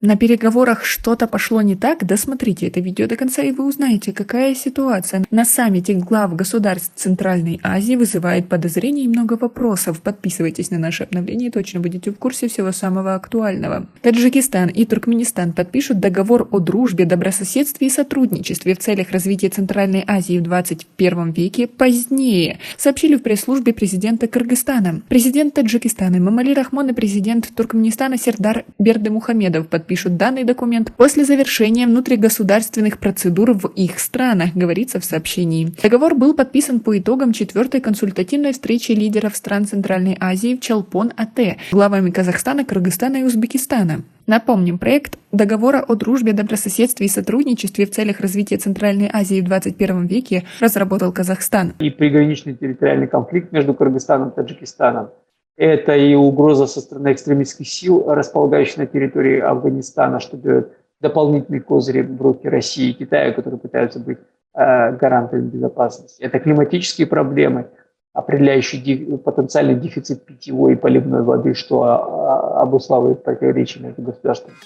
На переговорах что-то пошло не так? Досмотрите это видео до конца, и вы узнаете, какая ситуация на саммите глав государств Центральной Азии вызывает подозрений и много вопросов. Подписывайтесь на наши обновления и точно будете в курсе всего самого актуального. Таджикистан и Туркменистан подпишут договор о дружбе, добрососедстве и сотрудничестве в целях развития Центральной Азии в 21 веке позднее, сообщили в пресс-службе президента Кыргызстана. Президент Таджикистана Эмомали Рахмон и президент Туркменистана Сердар Бердымухамедов подпишут данный документ после завершения внутригосударственных процедур в их странах, говорится в сообщении. Договор был подписан по итогам 4-й консультативной встречи лидеров стран Центральной Азии в Чолпон-Ате главами Казахстана, Кыргызстана и Узбекистана. Напомним, проект договора о дружбе, добрососедстве и сотрудничестве в целях развития Центральной Азии в 21 веке разработал Казахстан. И приграничный территориальный конфликт между Кыргызстаном и Таджикистаном. Это и угроза со стороны экстремистских сил, располагающих на территории Афганистана, что дает дополнительные козыри в руки России и Китая, которые пытаются быть гарантами безопасности. Это климатические проблемы, определяющие потенциальный дефицит питьевой и поливной воды, что обуславливает противоречия между государствами.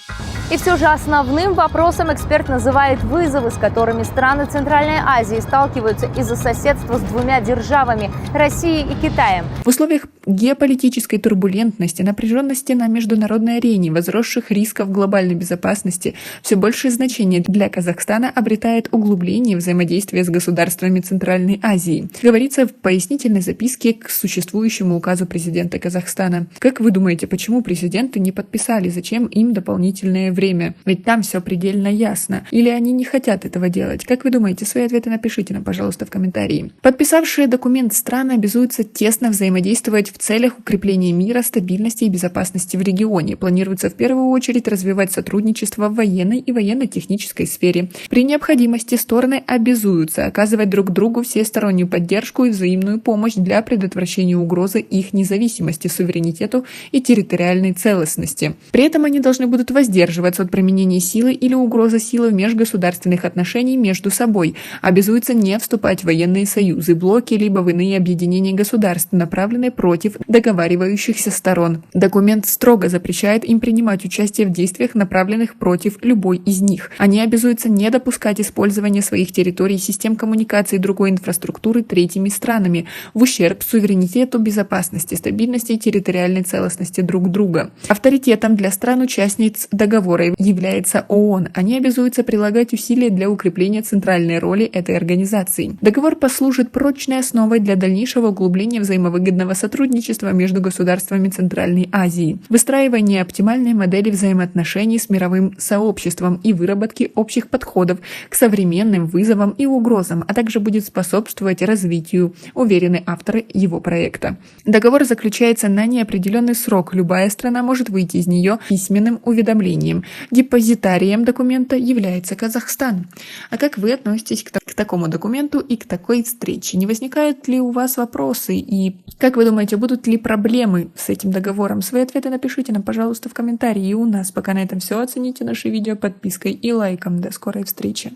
И все же основным вопросом эксперт называет вызовы, с которыми страны Центральной Азии сталкиваются из-за соседства с двумя державами – Россией и Китаем. В условиях геополитической турбулентности, напряженности на международной арене, возросших рисков глобальной безопасности, все большее значение для Казахстана обретает углубление взаимодействия с государствами Центральной Азии, говорится в пояснительной записке к существующему указу президента Казахстана. Как вы думаете, почему президенты не подписали? Зачем им дополнительное время? Ведь там все предельно ясно. Или они не хотят этого делать? Как вы думаете? Свои ответы напишите нам, пожалуйста, в комментарии. Подписавшие документ страны обязуются тесно взаимодействовать в целях укрепления мира, стабильности и безопасности в регионе. Планируется в первую очередь развивать сотрудничество в военной и военно-технической сфере. При необходимости стороны обязуются оказывать друг другу всестороннюю поддержку и взаимную помощь для предотвращения угрозы их независимости, суверенитету и территориальной целостности. При этом они должны будут воздерживаться от применения силы или угрозы силы в межгосударственных отношениях между собой, обязуются не вступать в военные союзы, блоки либо в иные объединения государств, направленные против договаривающихся сторон. Документ строго запрещает им принимать участие в действиях, направленных против любой из них. Они обязуются не допускать использования своих территорий и систем коммуникации и другой инфраструктуры третьими странами в ущерб суверенитету, безопасности, стабильности и территориальной целостности друг друга. Авторитетом для стран-участниц договора является ООН. Они обязуются прилагать усилия для укрепления центральной роли этой организации. Договор послужит прочной основой для дальнейшего углубления взаимовыгодного сотрудничества между государствами Центральной Азии, выстраивания оптимальной модели взаимоотношений с мировым сообществом и выработки общих подходов к современным вызовам и угрозам, а также будет способствовать развитию, уверены авторы его проекта. Договор заключается на неопределенный срок. Любая страна может выйти из нее письменным уведомлением. Депозитарием документа является Казахстан. А как вы относитесь к такому документу и к такой встрече? Не возникают ли у вас вопросы? И как вы думаете, будут ли проблемы с этим договором? Свои ответы напишите нам, пожалуйста, в комментарии. И у нас пока на этом все. Оцените наше видео подпиской и лайком. До скорой встречи.